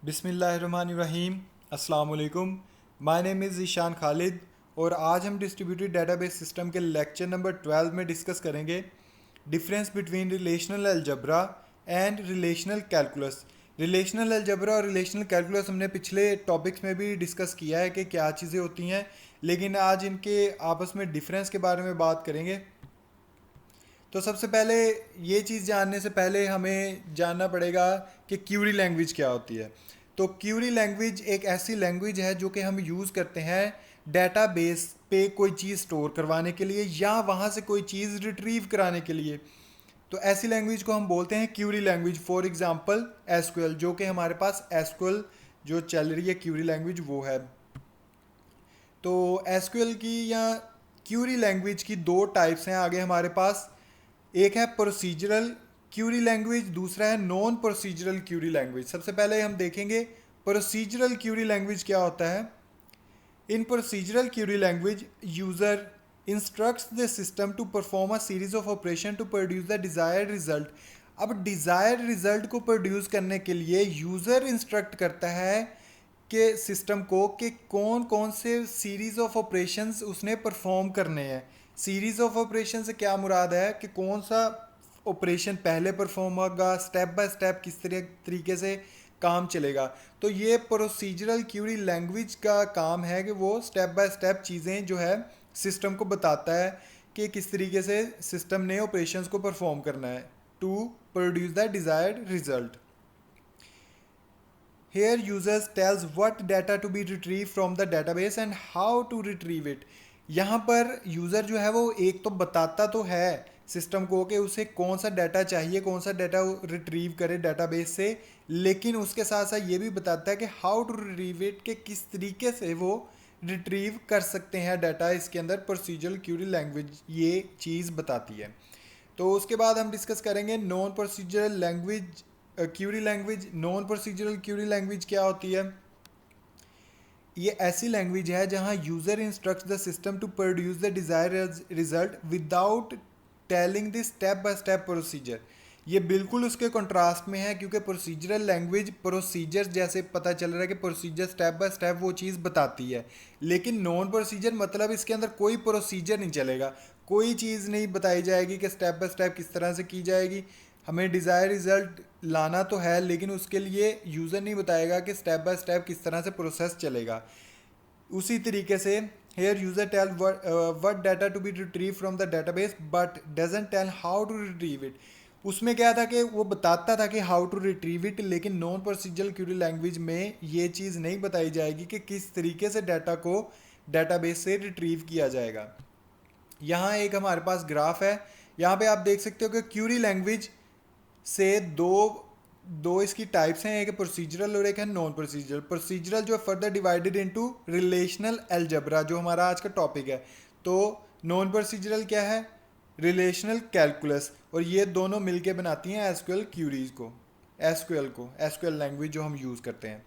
बिस्मिल्लाहिर्रहमानिर्रहीम। अस्सलाम वालेकुम। My name is Ishan Khalid और आज हम डिस्ट्रीब्यूटेड डेटाबेस सिस्टम के लेक्चर नंबर 12 में डिस्कस करेंगे difference between relational algebra and relational calculus. Relational algebra और रिलेशनल कैलकुलस हमने पिछले टॉपिक्स में भी डिस्कस किया है कि क्या चीज़ें होती हैं, लेकिन आज इनके आपस में डिफरेंस के बारे में बात करेंगे। तो सबसे पहले ये चीज़ जानने से पहले हमें जानना पड़ेगा कि क्यूरी लैंग्वेज क्या होती है। तो क्यूरी लैंग्वेज एक ऐसी लैंग्वेज है जो कि हम यूज़ करते हैं डेटाबेस पे कोई चीज़ स्टोर करवाने के लिए या वहाँ से कोई चीज़ रिट्रीव कराने के लिए। तो ऐसी लैंग्वेज को हम बोलते हैं Curie language. For example SQL, जो कि हमारे पास एसक्यूएल जो चल रही है क्यूरी लैंग्वेज वो है। तो एसक्यूएल की या क्यूरी लैंग्वेज की दो टाइप्स हैं आगे हमारे पास। एक है प्रोसीजरल क्यूरी लैंग्वेज, दूसरा है नॉन प्रोसीजरल क्यूरी लैंग्वेज। सबसे पहले हम देखेंगे प्रोसीजरल क्यूरी लैंग्वेज क्या होता है। In procedural query language user instructs the system to perform a series of operation to produce the desired result. अब डिज़ायर्ड रिजल्ट को प्रोड्यूस करने के लिए यूज़र इंस्ट्रक्ट करता है कि सिस्टम को कि कौन कौन से सीरीज ऑफ ऑपरेशंस उसने परफॉर्म करने हैं। सीरीज ऑफ ऑपरेशन से क्या मुराद है कि कौन सा ऑपरेशन पहले परफॉर्म होगा, स्टेप बाय स्टेप किस तरीके से काम चलेगा। तो ये प्रोसीजरल क्यूरी लैंग्वेज का काम है कि वो स्टेप बाय स्टेप चीज़ें जो है सिस्टम को बताता है कि किस तरीके से सिस्टम ने ऑपरेशंस को परफॉर्म करना है to produce the desired result. Here users tells what data to be retrieved from the database and how to retrieve it। यहाँ पर यूज़र जो है वो एक तो बताता तो है सिस्टम को कि उसे कौन सा डाटा चाहिए, कौन सा डाटा रिट्रीव करे डाटाबेस से, लेकिन उसके साथ साथ ये भी बताता है कि हाउ टू रिट्रीव इट, कि किस तरीके से वो रिट्रीव कर सकते हैं डाटा। इसके अंदर प्रोसीजरल क्यूरी लैंग्वेज ये चीज़ बताती है। तो उसके बाद हम डिस्कस करेंगे non procedural language query language. Non procedural query language क्या होती है? ये ऐसी लैंग्वेज है जहां user instructs the system to produce the desired result without telling the step by step procedure. ये बिल्कुल उसके कंट्रास्ट में है, क्योंकि प्रोसीजरल लैंग्वेज प्रोसीजर जैसे पता चल रहा है कि प्रोसीजर स्टेप बाय स्टेप वो चीज़ बताती है, लेकिन नॉन प्रोसीजर मतलब इसके अंदर कोई प्रोसीजर नहीं चलेगा, कोई चीज़ नहीं बताई जाएगी कि स्टेप बाय स्टेप किस तरह से की जाएगी। हमें डिज़ायर रिजल्ट लाना तो है, लेकिन उसके लिए यूज़र नहीं बताएगा कि स्टेप बाय स्टेप किस तरह से प्रोसेस चलेगा। उसी तरीके से here user tell what data to be retrieve from the database but doesn't tell how to retrieve it. उसमें क्या था कि वो बताता था कि हाउ टू रिट्रीव इट, लेकिन नॉन प्रोसीजरल क्यूरी लैंग्वेज में ये चीज़ नहीं बताई जाएगी कि किस तरीके से डाटा को डाटाबेस से रिट्रीव किया जाएगा। यहाँ एक हमारे पास ग्राफ है, यहाँ पे आप देख सकते हो कि क्यूरी लैंग्वेज से दो दो इसकी टाइप्स हैं, एक प्रोसीजरल और एक है नॉन प्रोसीजरल। प्रोसीजरल जो further divided into relational algebra, जो हमारा आज का टॉपिक है। तो नॉन प्रोसीजरल क्या है? Relational calculus. और ये दोनों मिलके बनाती हैं एसक्यूएल क्यूरीज को, एसक्यूएल लैंग्वेज जो हम यूज़ करते हैं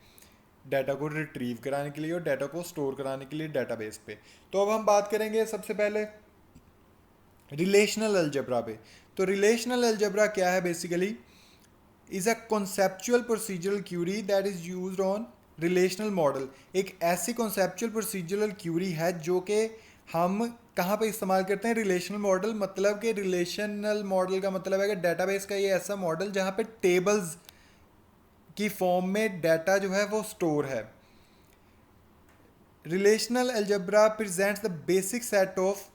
डाटा को रिट्रीव कराने के लिए और डाटा को स्टोर कराने के लिए डाटाबेस पे। तो अब हम बात करेंगे सबसे पहले रिलेशनल अलजबरा पे। तो रिलेशनल अलजबरा क्या है? Basically is a conceptual procedural query that is used on relational model. एक ऐसी कॉन्सेप्चुअल प्रोसीजरल क्यूरी है जो कि हम कहाँ पे इस्तेमाल करते हैं? Relational model. मतलब कि रिलेशनल मॉडल का मतलब है कि डेटाबेस का ये ऐसा मॉडल जहाँ पे टेबल्स की फॉर्म में डाटा जो है वो स्टोर है। Relational algebra presents the basic set of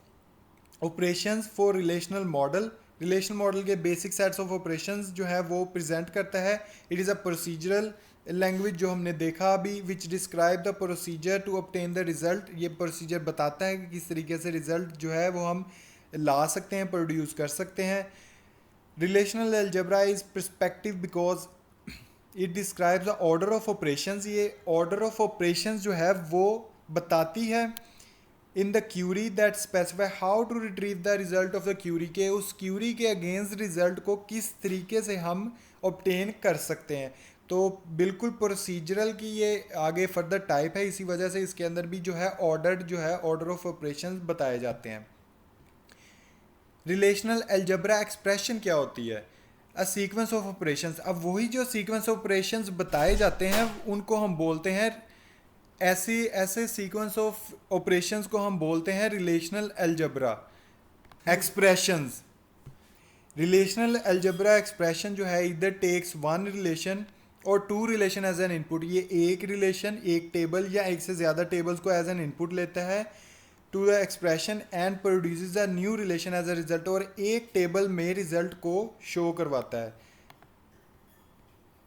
operations for relational model. Relational model के बेसिक सेट्स ऑफ ऑपरेशंस जो है वो प्रेजेंट करता है। It is a procedural language जो हमने देखा अभी, which describe the procedure to obtain the result. ये प्रोसीजर बताता है कि किस तरीके से रिजल्ट जो है वो हम ला सकते हैं, प्रोड्यूस कर सकते हैं। Relational algebra is perspective because it describes the order of operations. ये ऑर्डर ऑफ ऑपरेशंस जो है वो बताती है in the query that specify how to retrieve the result of the query, के उस क्यूरी के अगेंस्ट रिजल्ट को किस तरीके से हम ऑब्टेन कर सकते हैं। तो बिल्कुल प्रोसीजरल की ये आगे फर्दर टाइप है, इसी वजह से इसके अंदर भी जो है ऑर्डर ऑफ ऑपरेशंस बताए जाते हैं। रिलेशनल अलजबरा एक्सप्रेशन क्या होती है? A sequence of operations. अब वही जो सीक्वेंस ऑपरेशंस बताए जाते हैं उनको हम बोलते हैं, ऐसे ऐसे सीक्वेंस ऑफ ऑपरेशंस को हम बोलते हैं relational algebra expressions. Relational algebra expression जो है इधर टेक्स वन रिलेशन और two relation as an input. ये एक रिलेशन, एक टेबल या एक से ज़्यादा टेबल्स को एज एन इनपुट लेता है to the expression and produces a new relation as a result, और एक टेबल में रिजल्ट को शो करवाता है।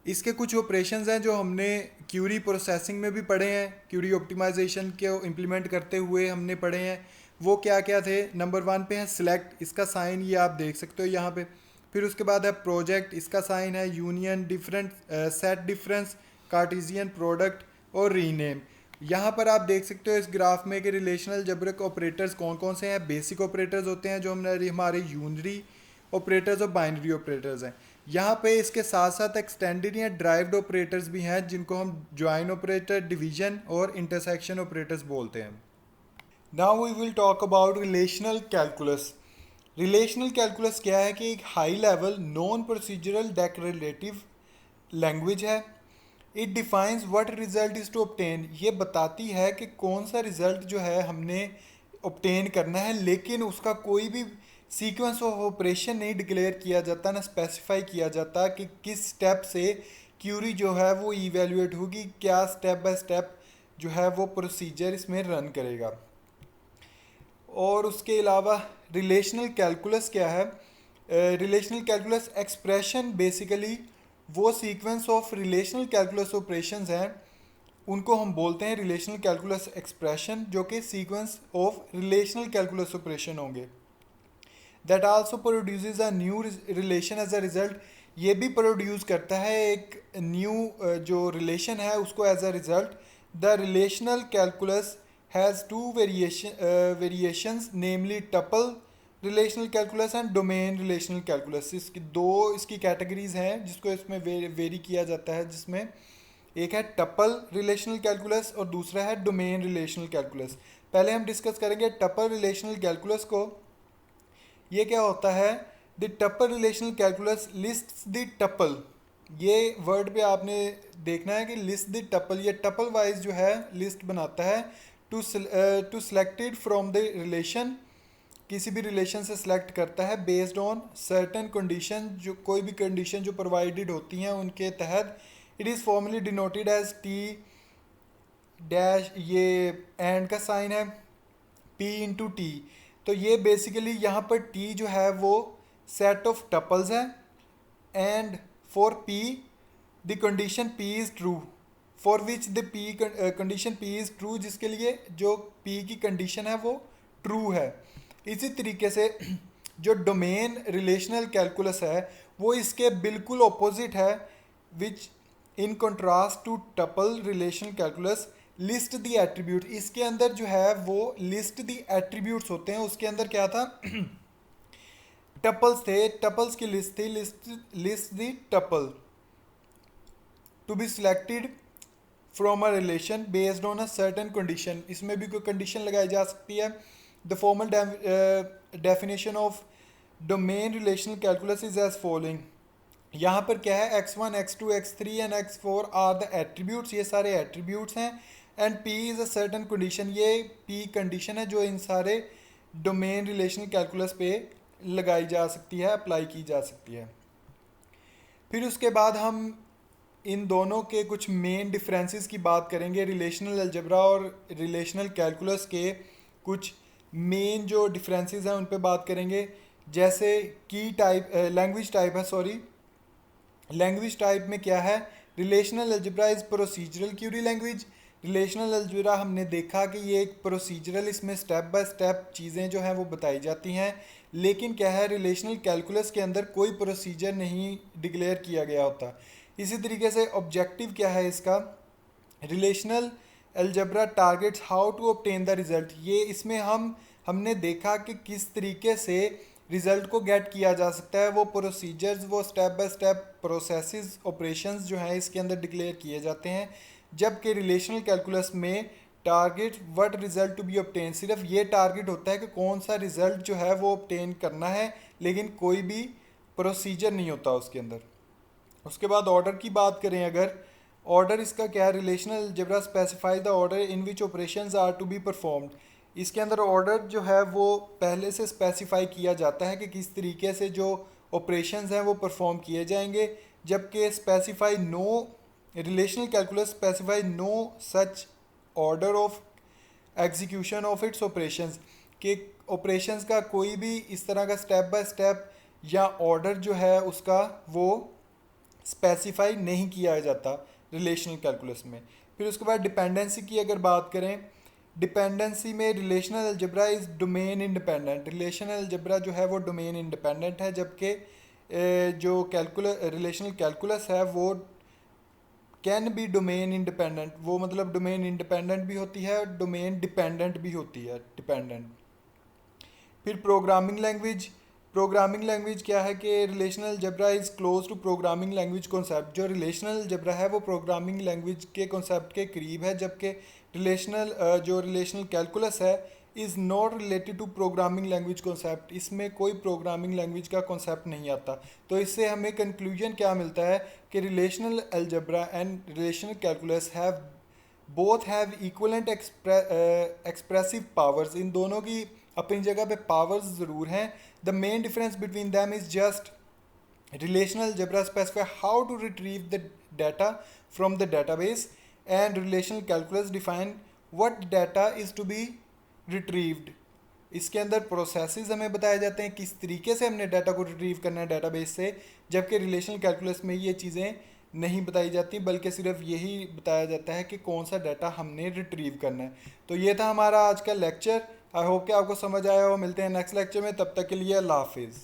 इसके कुछ ऑपरेशंस हैं जो हमने क्यूरी प्रोसेसिंग में भी पढ़े हैं, क्यूरी ऑप्टिमाइजेशन के इम्प्लीमेंट करते हुए हमने पढ़े हैं। वो क्या क्या थे? नंबर वन पे है सिलेक्ट, इसका साइन ये आप देख सकते हो यहाँ पे। फिर उसके बाद है प्रोजेक्ट, इसका साइन है union, different, set difference, Cartesian product और रीनेम। यहाँ पर आप देख सकते हो इस ग्राफ में कि रिलेशनल अलजेब्रिक ऑपरेटर्स कौन कौन से हैं। बेसिक ऑपरेटर्स होते हैं जो हमारे यूनरी ऑपरेटर्स और बाइनरी ऑपरेटर्स हैं। यहाँ पे इसके साथ साथ एक्सटेंडेड या ड्राइव्ड ऑपरेटर्स भी हैं जिनको हम ज्वाइन ऑपरेटर, डिवीजन और इंटरसेक्शन ऑपरेटर्स बोलते हैं। Now we will talk about relational calculus. Relational calculus क्या है कि एक high level non procedural declarative language है। It defines what result is to obtain. ये बताती है कि कौन सा रिजल्ट जो है हमने ऑब्टेन करना है, लेकिन उसका कोई भी सीक्वेंस ऑफ ऑपरेशन नहीं डिक्लेयर किया जाता, ना स्पेसिफाई किया जाता कि किस स्टेप से क्यूरी जो है वो इवेल्युएट होगी, क्या स्टेप बाय स्टेप जो है वो प्रोसीजर इसमें रन करेगा। और उसके अलावा रिलेशनल कैलकुलस क्या है? रिलेशनल कैलकुलस एक्सप्रेशन बेसिकली वो sequence of relational calculus operations हैं, उनको हम बोलते हैं रिलेशनल कैलकुलस एक्सप्रेशन, जो कि sequence of relational calculus operation होंगे। That also produces a new relation as a result. ये भी प्रोड्यूस करता है एक न्यू जो रिलेशन है उसको as a result. The relational calculus has two variations, namely tuple relational calculus and domain relational calculus. इसकी दो इसकी कैटेगरीज हैं जिसको इसमें वेरी किया जाता है, जिसमें एक है टपल रिलेशनल कैलकुलस और दूसरा है डोमेन रिलेशनल कैलकुलस। पहले हम डिस्कस करेंगे टपल रिलेशनल कैलकुलस को। ये क्या होता है? The tuple relational calculus list the tuple. ये वर्ड पे आपने देखना है कि लिस्ट द टपल, ये टपल वाइज जो है लिस्ट बनाता है to selected from the relation. किसी भी रिलेशन से सिलेक्ट करता है बेस्ड ऑन सर्टेन कंडीशन, जो कोई भी कंडीशन जो प्रोवाइडेड होती हैं उनके तहत। It is formally denoted as T dash, ये एंड का साइन है, पी इंटू टी। तो ये बेसिकली यहाँ पर टी जो है वो सेट ऑफ टपल्स है, and for P the condition P is true, for which the P condition P is true, जिसके लिए जो पी की कंडीशन है वो ट्रू है। इसी तरीके से जो डोमेन रिलेशनल कैलकुलस है वो इसके बिल्कुल ऑपोजिट है, which in contrast to tuple relational calculus list the attribute. इसके अंदर जो है वो लिस्ट द एट्रीब्यूट्स होते हैं। उसके अंदर क्या था? टपल्स थे, टपल्स की लिस्ट थी, list the tuple to be selected from a relation based on a certain condition. इसमें भी कोई कंडीशन लगाई जा सकती है। The formal definition of domain relational calculus is as following. यहाँ पर क्या है? x1, x2, x3 and x4 are the attributes. ये सारे एट्रीब्यूट्स हैं। And p is a certain condition, ये p कंडीशन है जो इन सारे डोमेन रिलेशनल कैलकुलस पे लगाई जा सकती है, अप्लाई की जा सकती है। फिर उसके बाद हम इन दोनों के कुछ मेन डिफरेंसेस की बात करेंगे। रिलेशनल अलजेब्रा और रिलेशनल कैलकुलस के कुछ मेन जो डिफरेंसेस हैं उन पे बात करेंगे। जैसे की टाइप, लैंग्वेज टाइप है, सॉरी, लैंग्वेज टाइप में क्या है? Relational algebra is procedural query language. Relational algebra हमने देखा कि ये एक प्रोसीजरल, इसमें स्टेप बाय स्टेप चीज़ें जो हैं वो बताई जाती हैं। लेकिन क्या है, रिलेशनल कैलकुलस के अंदर कोई प्रोसीजर नहीं डिक्लेयर किया गया होता। इसी तरीके से ऑब्जेक्टिव क्या है इसका? Relational algebra targets how to obtain the result. ये इसमें हमने देखा कि किस तरीके से रिज़ल्ट को गेट किया जा सकता है। वो प्रोसीजर्स, वो step by step processes, operations जो हैं इसके अंदर डिक्लेयर किए जाते हैं। जबकि रिलेशनल कैलकुलस में target what result to be obtain, सिर्फ ये टारगेट होता है कि कौन सा रिज़ल्ट जो है वो ऑब्टेन करना है, लेकिन कोई भी प्रोसीजर नहीं होता उसके अंदर। उसके बाद ऑर्डर की बात करें अगर, ऑर्डर इसका क्या है, relational algebra specify the order in which operations are to be performed. इसके अंदर ऑर्डर जो है वो पहले से स्पेसिफाई किया जाता है कि किस तरीके से जो ऑपरेशंस हैं वो परफॉर्म किए जाएंगे, जबकि specify no, relational calculus specify no such order of execution of its operations, कि ऑपरेशंस का कोई भी इस तरह का स्टेप बाय स्टेप या ऑर्डर जो है उसका वो स्पेसिफाई नहीं किया जाता रिलेशनल कैलकुलस में। फिर उसके बाद डिपेंडेंसी की अगर बात करें, डिपेंडेंसी में relational algebra is domain independent. Relational algebra जो है वो डोमेन इंडिपेंडेंट है, जबकि जो रिलेशनल कैलकुलस है वो कैन बी डोमेन इंडिपेंडेंट, वो मतलब डोमेन इंडिपेंडेंट भी होती है, डोमेन डिपेंडेंट भी होती है, डिपेंडेंट। फिर प्रोग्रामिंग लैंग्वेज, प्रोग्रामिंग लैंग्वेज क्या है कि relational algebra is close to programming language concept. जो रिलेशनल अलजेब्रा है वो प्रोग्रामिंग लैंग्वेज के कॉन्सेप्ट के करीब है, जबकि जो रिलेशनल कैलकुलस है is not related to programming language concept. इसमें कोई प्रोग्रामिंग लैंग्वेज का कॉन्सेप्ट नहीं आता। तो इससे हमें कंक्लूजन क्या मिलता है कि relational algebra and relational calculus have both have equivalent expressive powers. इन दोनों की अपनी जगह पे पावर्स ज़रूर हैं। The main difference between them is just relational algebra specify how to retrieve the data from the database, and relational calculus define what data is to be retrieved। इसके अंदर प्रोसेसेस हमें बताए जाते हैं किस तरीके से हमने डाटा को रिट्रीव करना है डेटाबेस से, जबकि रिलेशनल कैलकुलस में ये चीज़ें नहीं बताई जाती, बल्कि सिर्फ यही बताया जाता है कि कौन सा डाटा हमने रिट्रीव करना है। तो ये था हमारा आज का लेक्चर। आई होप कि आपको समझ आया हो। मिलते हैं नेक्स्ट लेक्चर में, तब तक के लिए अल्लाह हाफिज़।